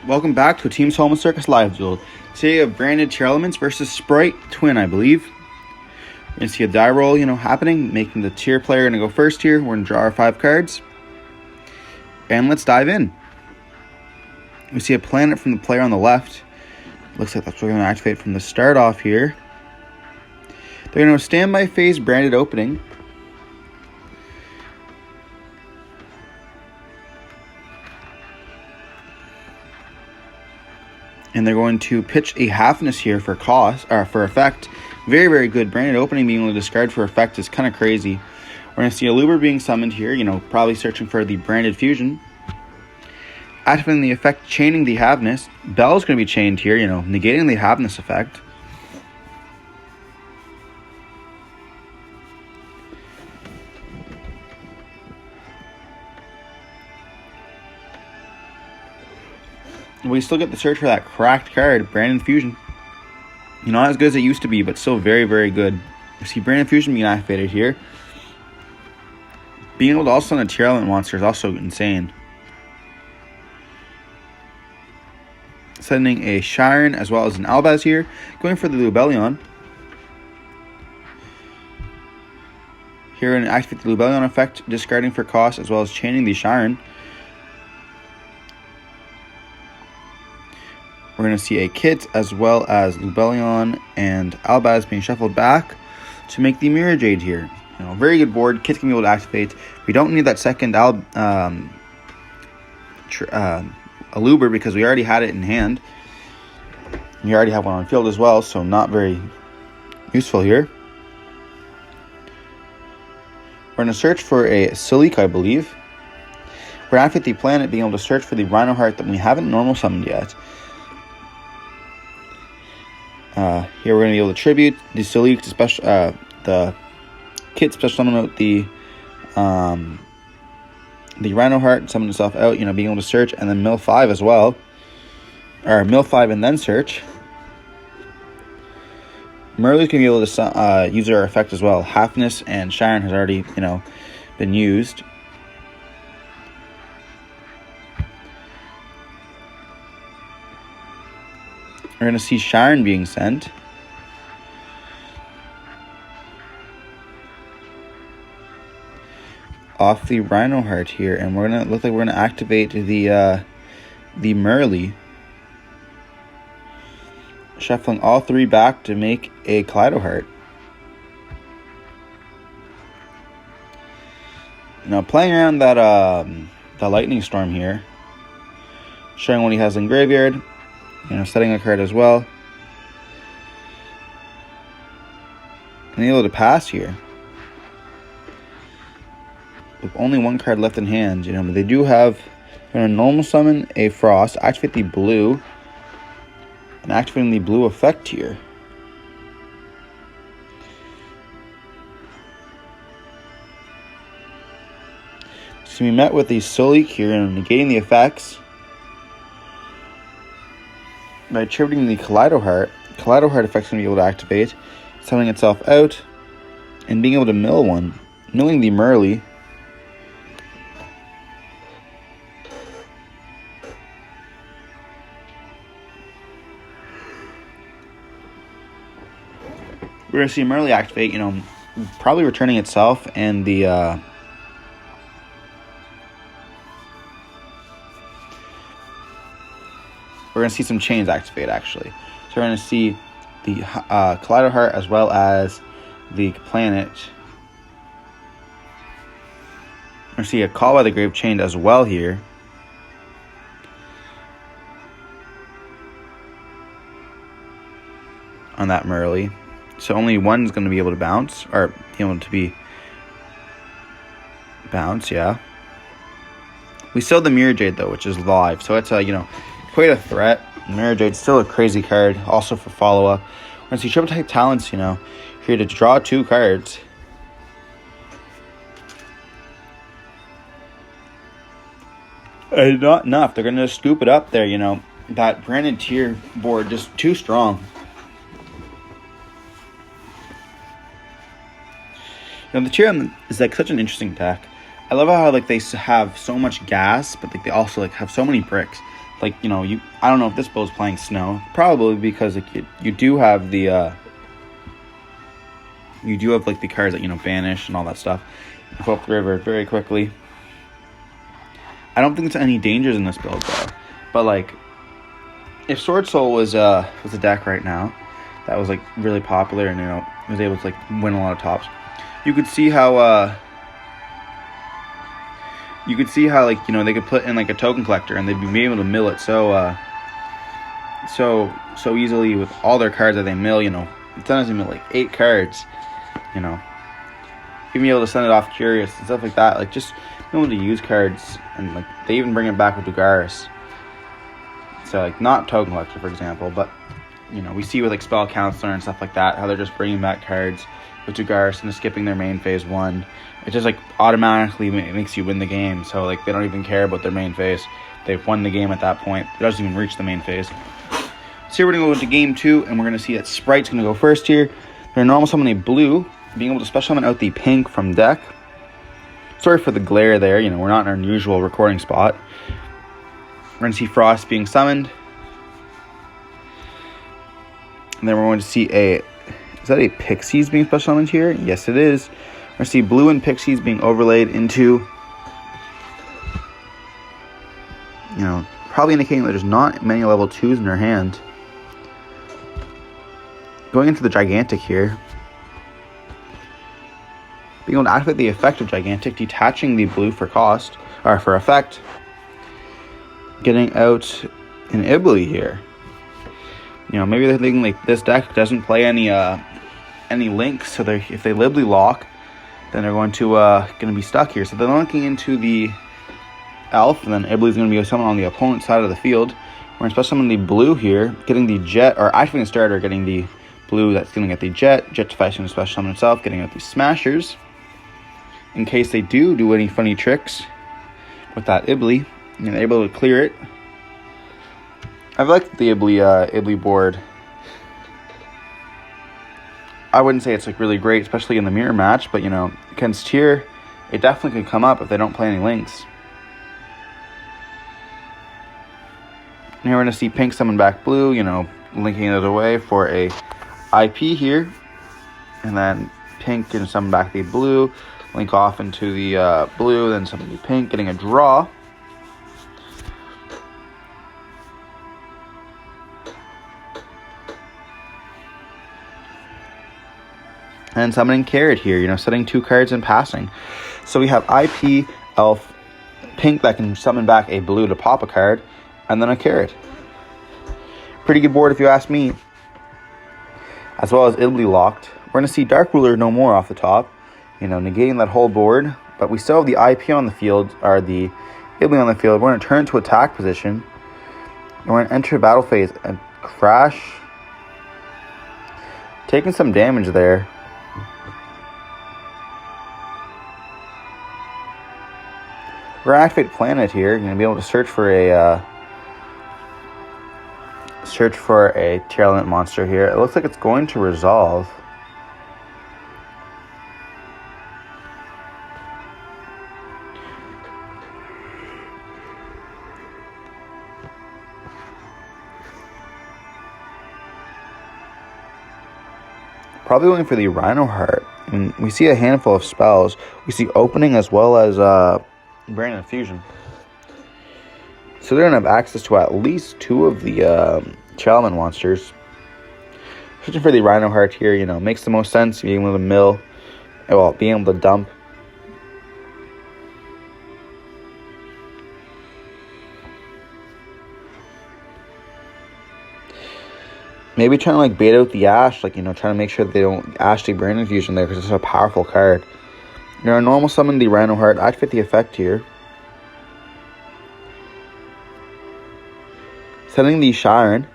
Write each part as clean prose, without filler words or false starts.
Welcome back to a Team Solomon Circus live duel. Today we have branded Tearlaments versus Spright Twin, I believe. We're going to see a die roll, happening, making the tier player going to go first here. We're going to draw our 5 cards. And let's dive in. We see a planet from the player on the left. Looks like that's what we're going to activate from the start off here. They're going to standby phase branded opening. And they're going to pitch a halfness here for cost or for effect. Very, very good. Branded opening being able to discard for effect is kind of crazy. We're going to see a Luber being summoned here, probably searching for the branded fusion. Activating the effect, chaining the halfness. Bell's going to be chained here, negating the halfness effect. We still get the search for that cracked card, Brandon Fusion. Not as good as it used to be, but still very, very good. You see Brandon Fusion being activated here. Being able to also summon a tier element monster is also insane. Sending a Shiren as well as an Albaz here. Going for the Lubellion. Here, and activate the Lubellion effect, discarding for cost as well as chaining the Shiren. We're going to see a Kit as well as Lubellion and Albaz being shuffled back to make the Mirror Jade here. Very good board. Kit's going to be able to activate. We don't need that second Aluber because we already had it in hand. We already have one on field as well, so not very useful here. We're going to search for a Silic, I believe. We're going to activate the planet, being able to search for the Rhino Heart that we haven't normal summoned yet. Here we're going to be able to tribute the Silic to special, the Kit special summon out the Rhino Heart, summon itself out, being able to search, and then mill 5 as well. Or mill 5 and then search. Merly's going to be able to use our effect as well. Halfness and Shiren has already, been used. We're going to see Shiren being sent. Off the Rhino Heart here, and we're gonna look like we're gonna activate the Merly, shuffling all 3 back to make a Kaleido Heart. Now playing around that the Lightning Storm here, showing what he has in graveyard, setting a card as well, and able to pass here. With only 1 card left in hand, but they do have, they're going to normal summon a Frost, activate the blue, and activating the blue effect here. So we met with the Silic here and negating the effects by attributing the Kaleido Heart. Kaleido Heart effect's going to be able to activate, summoning itself out, and being able to mill one, milling the Merly. We're going to see Merly activate, probably returning itself, and the we're going to see some chains activate, actually. So we're going to see the Kaleido Heart as well as the planet. We're going to see a Call by the Grave chained as well here. On that Merly. So only one is going to be able to bounce, or be able to be bounce, yeah. We still have the Mirror Jade, though, which is live. So it's, quite a threat. Mirror Jade's still a crazy card, also for follow-up. We're going to see Triple Type Talents, here to draw 2 cards. Not enough. They're going to scoop it up there, That branded tier board just too strong. The Tearlaments is such an interesting deck. I love how they have so much gas, but they also have so many bricks. like, you know, I don't know if this build's playing snow. Probably because like, you do have the like the cards that, you know, banish and all that stuff. You go up the river very quickly. I don't think there's any dangers in this build though. But like, if Sword Soul was a deck right now that was like really popular and, you know, was able to like win a lot of tops, you could see how like, you know, they could put in like a token collector and they'd be able to mill it so easily with all their cards that they mill. You know, sometimes they mill like 8 cards. You know, even be able to send it off Curious and stuff like that. Like, just being able to use cards, and like they even bring it back with Dugaris. So like, not token collector, for example, but you know, we see with like Spell Counselor and stuff like that how they're just bringing back cards with Dugaris and skipping their main phase 1. It just like automatically makes you win the game. So like, they don't even care about their main phase. They've won the game at that point. It doesn't even reach the main phase. So here we're going to go into game 2, and we're going to see that Sprite's going to go first here. They're normal summon a blue, being able to special summon out the pink from deck. Sorry for the glare there. You know, we're not in our usual recording spot. We're going to see Frost being summoned. And then we're going to see is that a Pixies being special summoned here? Yes, it is. We're going to see blue and Pixies being overlaid into, you know, probably indicating that there's not many level 2s in their hand. Going into the Gigantic here. Being able to activate the effect of Gigantic, detaching the blue for cost, or for effect. Getting out an Ibly here. You know, maybe they're thinking like this deck doesn't play any links, so if they Libly lock, then they're going to be stuck here. So they're looking into the Elf, and then Ibly's going to be summoned on the opponent's side of the field. We're going to special summon the blue here, getting the Jet, or activating the starter, getting the blue that's going to get the Jet. Jet Device going to special summon itself, getting out the Smashers. In case they do any funny tricks with that Ibly, and they're able to clear it. I've liked the Ibly board. I wouldn't say it's like really great, especially in the mirror match, but you know, against Tier, it definitely could come up if they don't play any links. And here we're going to see pink summon back blue, you know, linking it away for a IP here. And then pink can summon back the blue, link off into the blue, then summon the pink, getting a draw. And summoning Carrot here, you know, setting 2 cards and passing. So we have IP, Elf, pink that can summon back a blue to pop a card, and then a Carrot. Pretty good board if you ask me. As well as Ibly locked. We're going to see Dark Ruler no more off the top, you know, negating that whole board. But we still have the IP on the field, or the Ibly on the field. We're going to turn to attack position. And we're going to enter battle phase and crash. Taking some damage there. We're going to activate Planet here. You're going to be able to search for a Tearlaments monster here. It looks like it's going to resolve. Probably going for the Rhino Heart. I mean, we see a handful of spells. We see opening as well as Brain Infusion. So they're going to have access to at least 2 of the Tearlaments monsters. Searching for the Rhino Heart here, you know, makes the most sense. Being able to mill, well, being able to dump. Maybe trying to like bait out the Ash, like, you know, trying to make sure that they don't Ash the Brain Infusion there because it's a powerful card. You're a normal summon the Rhino Heart. Activate the effect here. Setting the Sharon.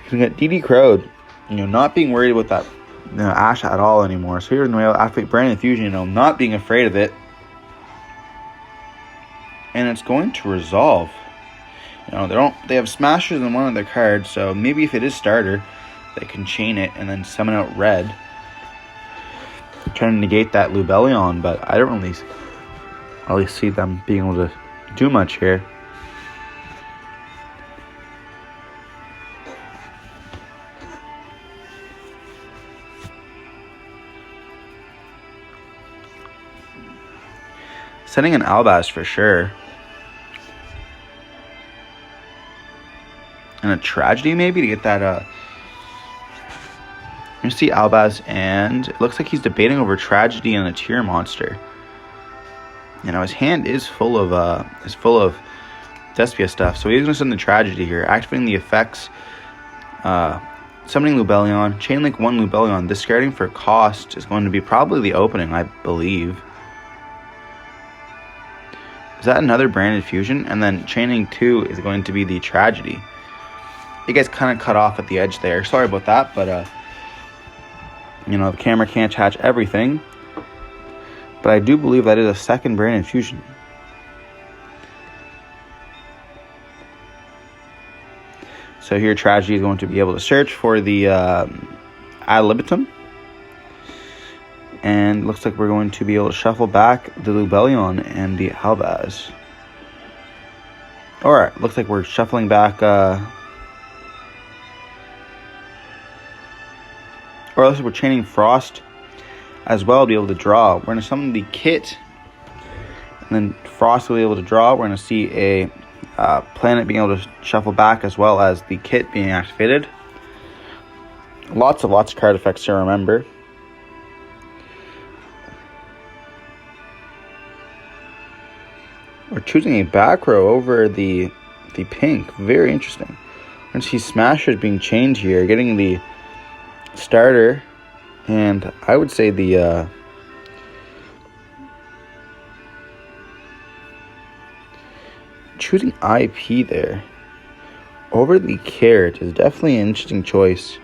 You can get DD Crowd. You know, not being worried about that, you know, Ash at all anymore. So here's the way to activate Brain Infusion, you know, not being afraid of it. And it's going to resolve. You know, they have Smashers in one of their cards, so maybe if it is starter, they can chain it and then summon out red. Trying to negate that Lubellion, but I don't really at least see them being able to do much here. Sending an Albaz for sure. And a Tragedy maybe to get that you see Albaz, and it looks like he's debating over Tragedy and a Tier monster. You know, his hand is full of Despia stuff, so he's gonna send the Tragedy here, activating the effects, summoning Lubellion, Chainlink 1 Lubellion. Discarding for cost is going to be probably the opening, I believe. Is that another branded fusion? And then Chaining 2 is going to be the Tragedy. You guys kind of cut off at the edge there. Sorry about that, but you know, the camera can't catch everything. But I do believe that is a second branded fusion. So here Tragedy is going to be able to search for the ad libitum. And looks like we're going to be able to shuffle back the Lubellion and the Albaz. Alright, looks like we're shuffling back or else we're chaining Frost as well to be able to draw. We're going to summon the Kit, and then Frost will be able to draw. We're going to see a planet being able to shuffle back as well as the Kit being activated. Lots of card effects to remember. We're choosing a back row over the pink. Very interesting. We're going to see Smashers being chained here, getting the starter, and I would say the choosing IP there over the Carrot is definitely an interesting choice.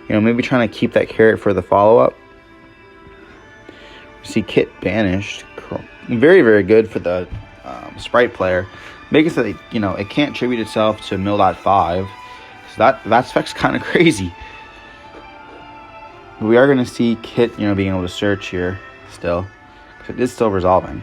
You know, maybe trying to keep that Carrot for the follow-up. See Kit banished. Very, very good for the Spright player. Makes it that, you know, it can't tribute itself to Mill.5. So that effect's kind of crazy. But we are going to see Kit, you know, being able to search here still. Because it is still resolving.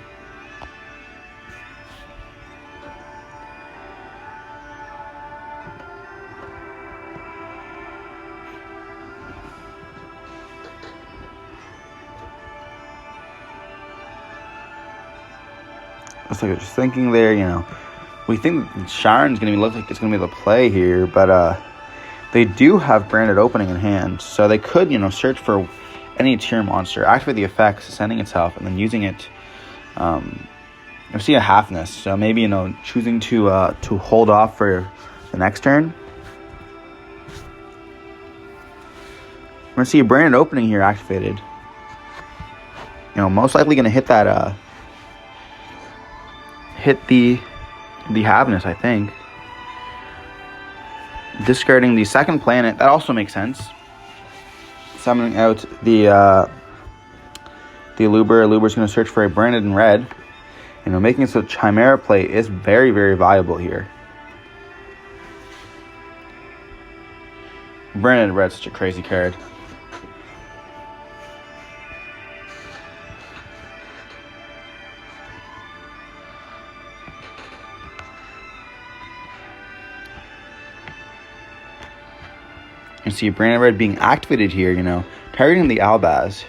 Looks like we're just thinking there, you know. We think Sharon's going to look like it's going to be the play here, but they do have branded opening in hand, so they could, you know, search for any tier monster, activate the effects, sending itself, and then using it. You see a halfness, so maybe, you know, choosing to hold off for the next turn. We're gonna see a branded opening here activated. You know, most likely gonna hit that hit the halfness, I think. Discarding the second planet, that also makes sense. Summoning out the Luber. Luber's going to search for a branded in red. You know, making it so Chimera play is very, very viable here. Branded in red, such a crazy card. You see branded red being activated here, you know, targeting the Albaz.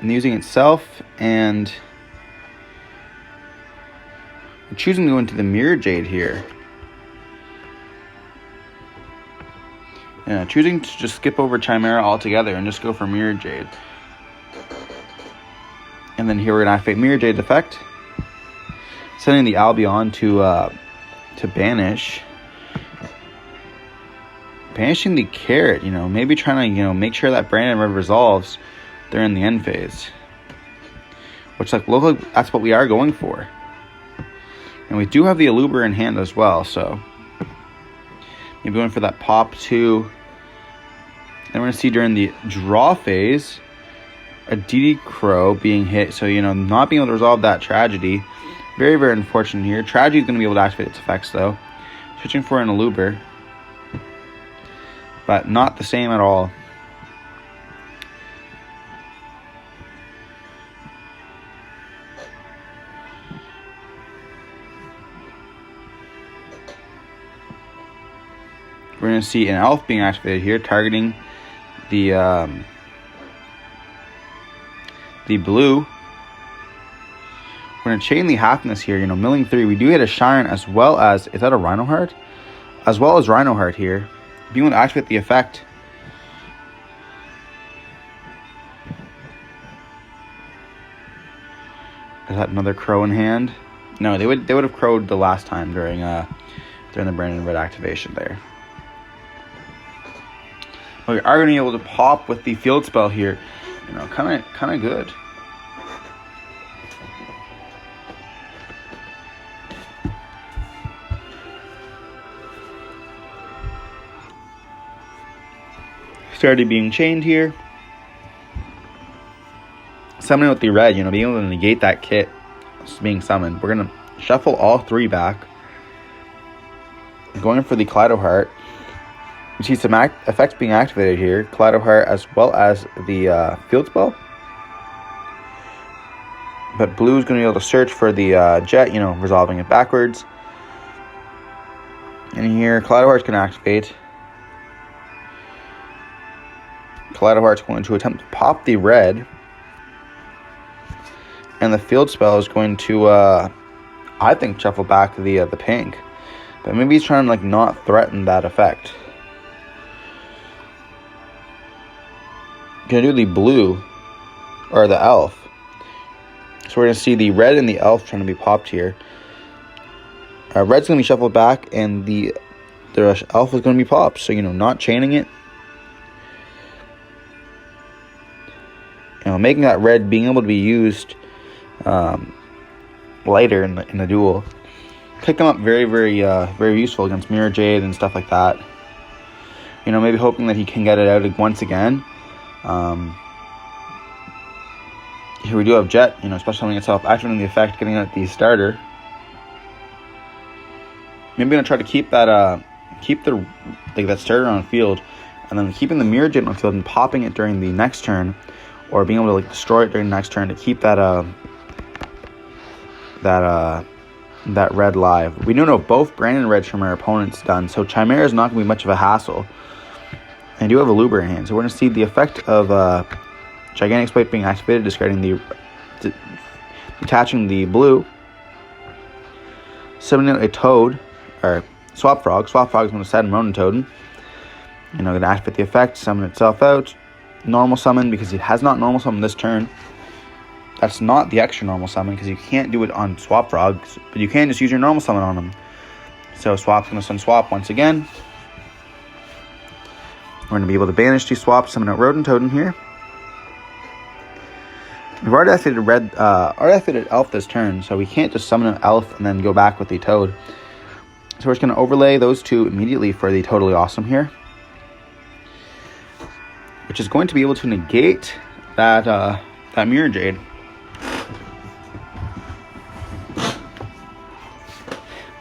And using itself, and choosing to go into the Mirror Jade here. Yeah, choosing to just skip over Chimera altogether and just go for Mirror Jade. And then here we're going to activate Mirror Jade's effect. Sending the Albion to banish. Banishing the Carrot, you know, maybe trying to, you know, make sure that Brandon Red resolves during the end phase. Which, like, look like that's what we are going for. And we do have the Aluber in hand as well, so maybe going for that pop too. Then we're going to see during the draw phase a DD Crow being hit, so, you know, not being able to resolve that Tragedy. Very, very unfortunate here. Tragedy is going to be able to activate its effects, though. Switching for an Aluber. But not the same at all. We're going to see an elf being activated here, targeting the blue. We're going to chain the Halfness here, you know, milling 3. We do hit a Shine as well as, is that a Rhino Heart? As well as Rhino Heart here. Being able to activate the effect. Is that another crow in hand? No, they would have crowed the last time during the Branded Red activation there. But we are going to be able to pop with the field spell here. You know, kind of good. Started being chained here. Summoning with the red, you know, being able to negate that kit being summoned. We're going to shuffle all 3 back. Going for the Kaleido Heart. We see some effects being activated here. Kaleido Heart as well as the field spell. But blue is going to be able to search for the jet, you know, resolving it backwards. And here, Kaleido Heart's going to activate. Kaleido Heart's going to attempt to pop the red. And the field spell is going to, I think, shuffle back the pink. But maybe he's trying to, like, not threaten that effect. Gonna do the blue, or the elf. So we're gonna see the red and the elf trying to be popped here. Red's gonna be shuffled back, and the elf is gonna be popped. So, you know, not chaining it. You know, making that red being able to be used later in the duel. Pick them up very, very, very useful against Mirror Jade and stuff like that. You know, maybe hoping that he can get it out once again. Here we do have Jet, you know, special summoning itself, activating the effect, getting out the starter. Maybe gonna try to keep that, that starter on the field, and then keeping the Mirror Jade on the field and popping it during the next turn, or being able to, like, destroy it during the next turn to keep that red live. We do know both Branded Reds from our opponents done, so Chimera is not going to be much of a hassle. And I do have a Luber in hand, so we're going to see the effect of Gigantic Spright being activated, discarding detaching the blue, summoning a Toad, or Swap Frog. Swap Frog is going to set and Ronin Toad. You know, going to activate the effect, summon itself out. Normal summon, because it has not normal summon this turn. That's not the extra normal summon, because you can't do it on Swap Frogs, but you can just use your normal summon on them. So Swap's going to send Swap once again. We're going to be able to banish the Swap, summon out Rodent Toad in here. We've already activated Elf this turn, so we can't just summon an Elf and then go back with the Toad. So we're just going to overlay those 2 immediately for the Totally Awesome here, which is going to be able to negate that Mirror Jade.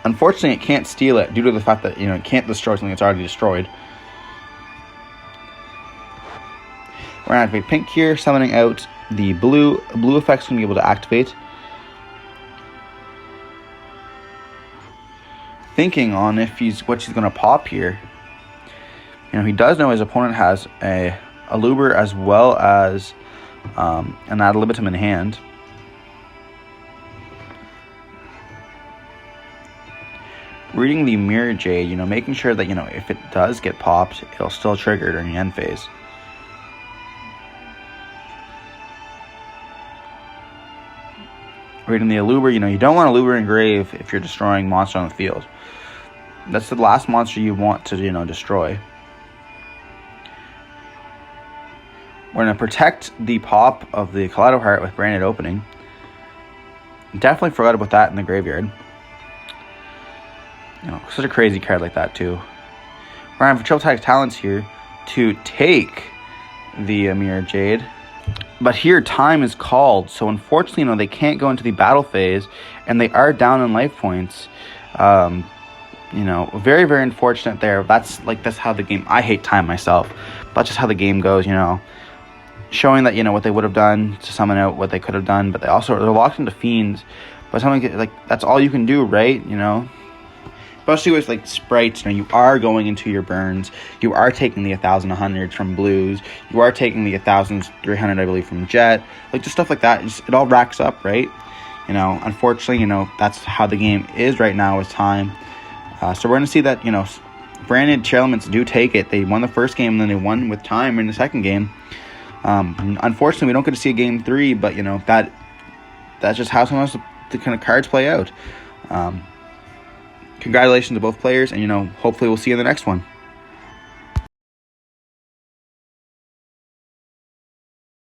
Unfortunately, it can't steal it due to the fact that, you know, it can't destroy something that's already destroyed. We're going to activate pink here, summoning out the blue. Blue effect's going to be able to activate. Thinking on what she's going to pop here. You know, he does know his opponent has a Luber as well as an Ad Libitum in hand. Reading the Mirror Jade, you know, making sure that, you know, if it does get popped, it'll still trigger during the end phase. Reading the Luber, you know, you don't want a Luber engrave if you're destroying monster on the field. That's the last monster you want to, you know, destroy. We're going to protect the pop of the Kaleido Heart with Branded Opening. Definitely forgot about that in the graveyard. You know, such a crazy card like that too. We're going to have Triple Tag Talents here to take the Mirror Jade. But here time is called, so unfortunately, you know, they can't go into the battle phase, and they are down in life points. You know, very, very unfortunate there. That's how the game, I hate time myself. That's just how the game goes, you know. Showing that, you know, what they would have done to summon out what they could have done, but they're locked into Fiends. But something like, that's all you can do, right? You know. especially with like sprites, you are going into your burns. You are taking the 1,100 from blues. You are taking the 1,300, I believe, from jet. Like just stuff like that. It all racks up, right? Unfortunately, that's how the game is right now with time. So we're going to see that, branded Tearlaments do take it. They won the first game, and then they won with time in the second game. Unfortunately, we don't get to see a game 3, but, that's just how sometimes the kind of cards play out. Congratulations to both players, and, hopefully we'll see you in the next one.